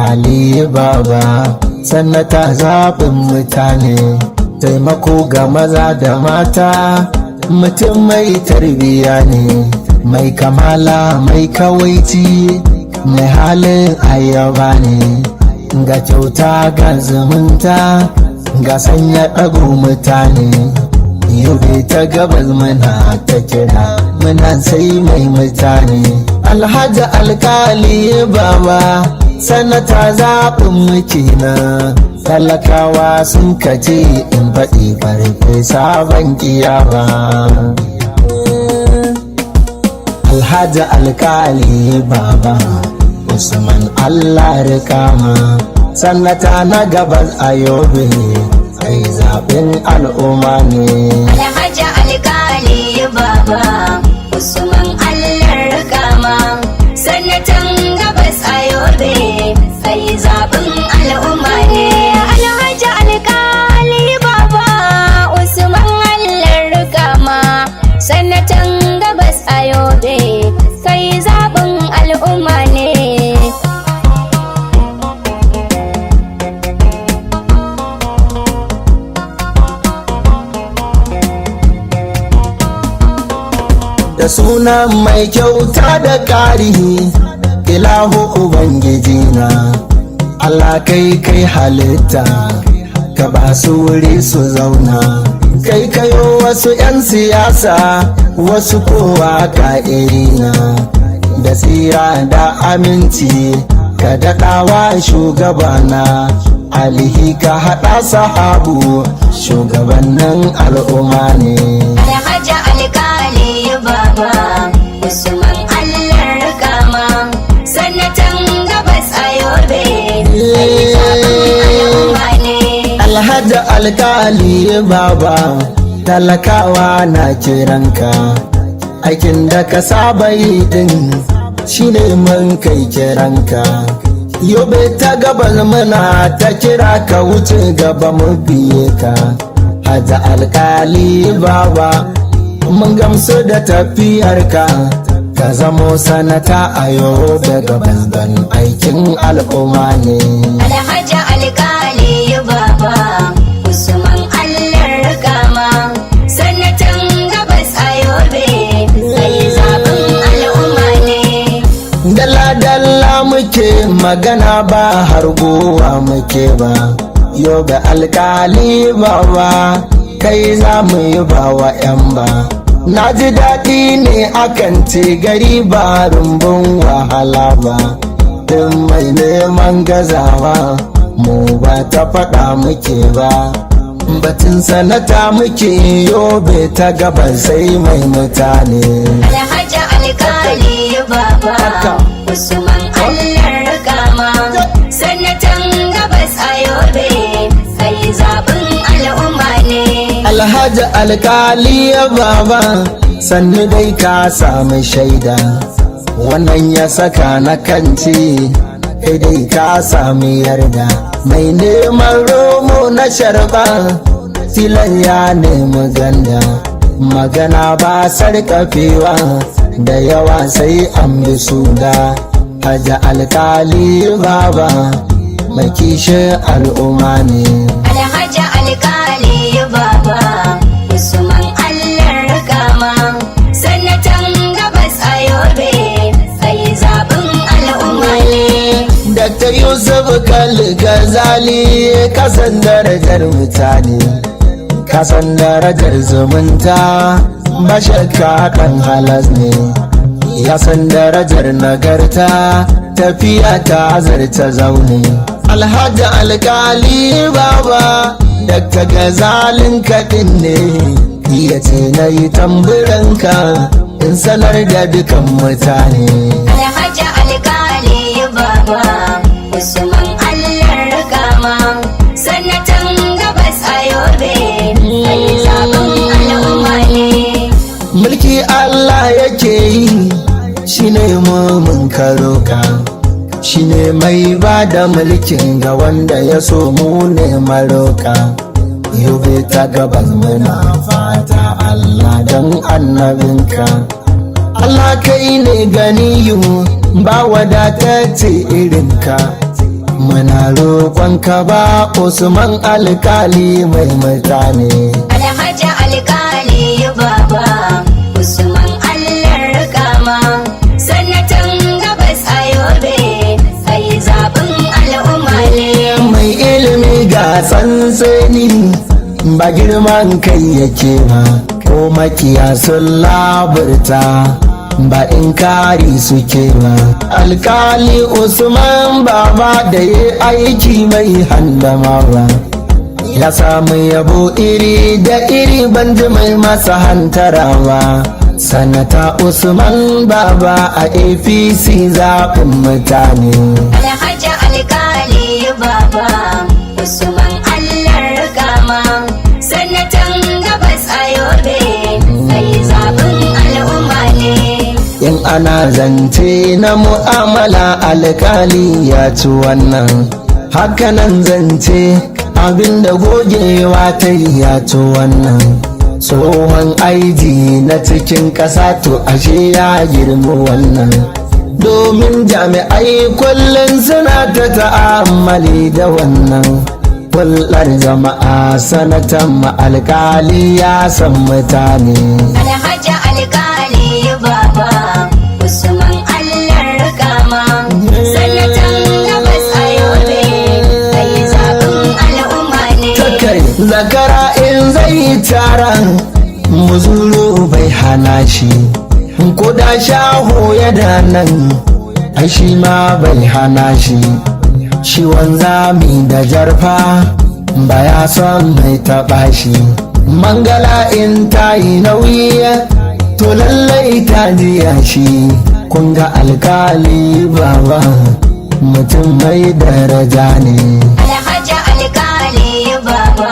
alkali baba, sanata zaɓin mutane, taimako ga maza da mata, mutum mai tarbiya ne, mai kamala mai kawaici, mai halin ayyaba ne, ga kyauta ga zumunta, ga sanya ɗago mutane. Yau ta gabas muna ta kira, muna sai mai mutane. Alhaji alkali baba, sanata zaɓin muke na, talakawa sun kace in faɗi farfe sabon kiyama. Alhaji alkali baba, Usman Allah rikama, sanata na gabas a Yobe, ai zaɓin al'umma ne. Alhaji alkali baba, Usman Allah rikama, sanatan gabas a Yobe, ai zaɓin al'umma ne. Alhaji alkali baba, Usman Allah rikama, sanatan gabas a Yobe, kai zaɓin al'umma ne. Da sunan mai kyauta da ƙari, ilahu ubangiji na, Allah kai halitta, ka ba su wuri su zauna, kai kayo wasu 'yan siyasa, wasu kowa ka irina, da tsira da aminci, ka daɗawa shugabana, alihi ka haɗa sahabu, shugabannin al'umma ne. Alhaji alkali baba, Usman Allah rikama, sanatan gabas a Yobe, kai zaɓin al'umma ne. Alhaji alkali baba, talakawa na kiranka, aikin da ka saba yi din shine mun kai kiranka. Yobe ta gabas muna ta kira ka, wuce gaba mu biye ka. Haji alkali baba, mun gamsu da tafiyarka, ka zamo sanata a Yobe gabas don aikin al'umma ne. Alhaji alkali baba, Usman Allah rikama, sanatan gabas a Yobe, kai zaɓin al'umma ne. Dalla-dalla muke magana ba harguwa muke ba, Yobe alkali baba, kai za mu yi ba wa 'yan ba. Na ji daɗi ne akan ce gari ba rumbun wahala ba, din mai neman gazawa mu ba ta faɗa muke ba. Batun sanata muke Yobe ta gaban sai mai mutane. Alhaji alkali baba, Usman Allah rikama, sanatan gabas a Yobe, kai zaɓin al'umma ne. Alhaji alkali baba, sannu dai ka sami shaida, wannan ya saka na kanci, kai dai ka sami yarda. Mai neman romo na sharba, tilan ya nemi ganda, magana ba sarƙafewa, da yawa sai an bi suda. Haji alkali baba, mai kishin al'umma ne. Alhaji alkali baba, Usman Allah rikama, sanatan gabas a Yobe, kai zaɓin al'umma ne. Dr. Yusuf Gazali, kasan darajar mutane, kasan darajar zumunta, ba shakka kan halas ne, ya san darajar nagarta, tafiya ta zarta zaune. Alhaji alkali baba, Dr. Gazalin kaɗin ne, ya ce na yi tamburanka in sanar da dukan mutane. Alhaji alkali baba, Usman Allah rikama, sanatan gabas a Yobe, kai zaɓin al'umma ne. Mulki Allah yake yi, shi ne mun karoka, shi ne mai ba da mulkin ga wanda ya so mu ne maroka. Yobe ta gabas muna fata Allah don annabinka, Allah kai ne ganiyu ba wadatacce irinka, muna roƙonka ba Usman alkali mai mutane. Alhaji alkali baba Usman Allah rikama sanatan gabas a Yobe kai zaɓin al'umma ne. Mai ilimi ga tsantseni ba girman kai yake ba, ko makiya sun laburta ba inkari suke ba. Alkali Usman baba da ya aiki mai handama ba, ya samu yabo iri da iri banji mai masa hantarawa. Sanata Usman baba a APC zaɓin mutane. Alhaji alkali baba Usman Allah rikama sanatan gabas a Yobe kai zaɓin al'umma ne. In ana zance na mu'amala alkali ya ci wannan, hakanan zance abinda gogewa ta ya ci wannan. Tsohon aiji na cikin ƙasa to ashe ya girma wannan, domin jami'ai kullum suna ta ta'ammali da wannan. Hulɗar jama'a sanatan alkali ya san mutane. Alhaji alkali baba Usman Allah rikama sanatan gabas a Yobe kai zaɓin al'umma ne. Zakara in zai taron muzuru bai hana shi, ko da shaho ya da nan ai shi ma bai hana shi. Shi wanzami da jarfa ba ya son mai taɓa shi. Mangala in ta yi nauyi to lallai ta jiya shi. Kun ga alkali baba mutum mai daraja ne. Alhaji alkali baba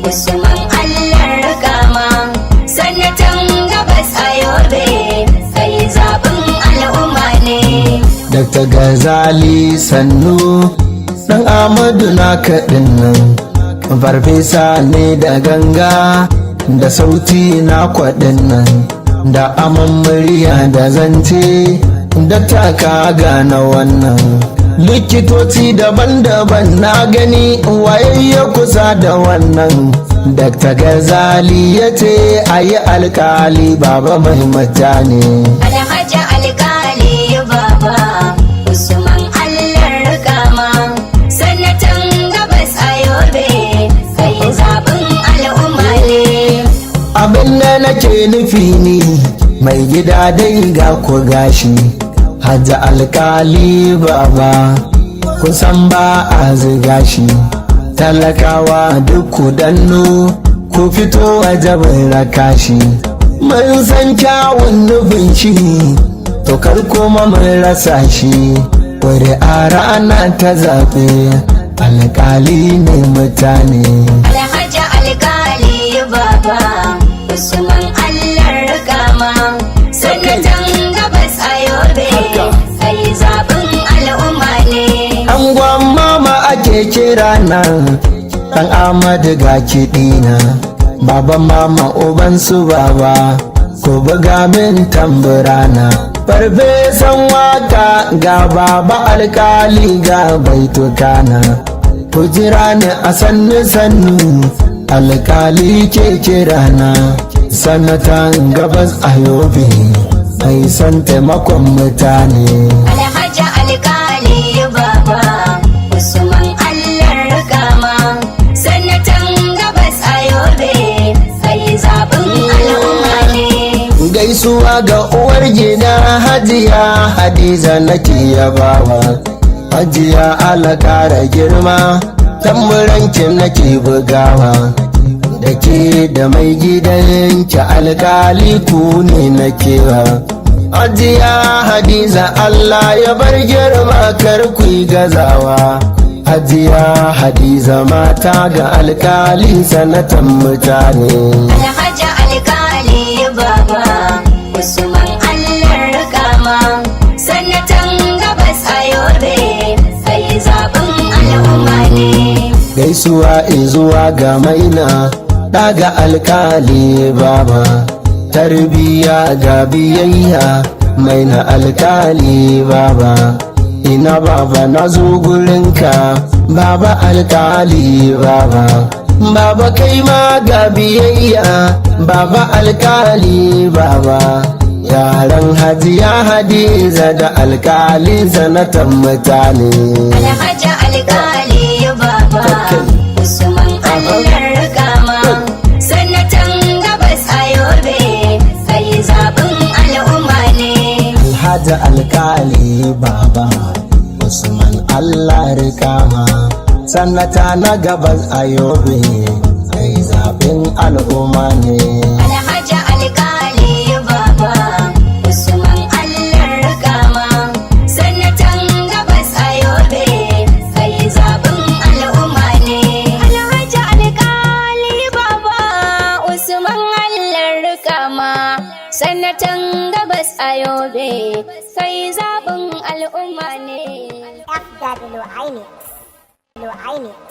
Usman Allah rikama sanatan gabas a Yobe kai zaɓin al'umma ne. Dr. Gazali Sannu ɗan Amadu na kaɗin nan, farfesa ne da ganga da sauti na kwaɗin nan, da aman murya da zance da taka gana wannan. Likitoci daban-daban na gani wayayya kusa da wannan. Dr. Gazali ya ce a yi alkali baba mai mutane. Alhaji alkali baba Usman Allah rikama sanatan gabas a Yobe kai zaɓin al'umma ne. Abin da nake nufi ne mai gida dai ga ku gashi. Hajji alkali baba kusan ba a ziga shi. Talakawa duk ku danno ku fito waje bai raka shi. Mun san kyawun nufin shi to kar kuma mun rasa shi. Wuri a rana ta zaɓe alkali ne mutane. Alhaji alkali baba Usman Allah rikama sanatan gabas a Yobe kai zaɓin al'umma ne. Angon mama ake kira nan ɗan Amadu ga kiɗina, baban mama uban su baba ko buga min tamburana. Farfesan waka ga baba alkali ga baitukana, ku jira ni a sannu alkali ke kirana. Sanatan gabas a Yobe mai son taimakon mutane. Alhaji alkali baba Usman Allah rikama sanatan gabas a Yobe kai zaɓin al'umma ne. Gaisuwa ga uwar gida Hajiya Hadiza nake yabawa. Hajiya alakara girma tamburankin nake bugawa. Da ke da mai gidanki alkali ku ne na kewa. Hajiya Hadiza Allah ya bar girma kar ku yi gazawa. Hajiya Hadiza mata ga alkali sanatan mutane. Alhaji alkali baba Usman Allah rikama sanatan gabas a Yobe kai zaɓin al'umma ne. Gaisuwa izuwa ga maina daga alkali baba, tarbiya ga biyayya mai na alkali baba. ina baba na zo gurinka baba alkali baba baba kai ma ga biyayya baba alkali baba yaran hajiya hadiza da alkali sanatan mutane Alhaji alkali baba Usman Allah kama sanatan gabas a Yobe kai zaɓin al'umma ne Alhaji alkali baba Usman Allah rikama sanata na gabas a Yobe kai zaɓin al'umma ne Alhaji alkali baba Usman Allah kama sanatan gabas a Yobe kai zaɓin al'umma ne Alhaji alkali baba Usman Allah kama sanatan gabas a Yobe kai zaɓin al'umma ne FW Ainix.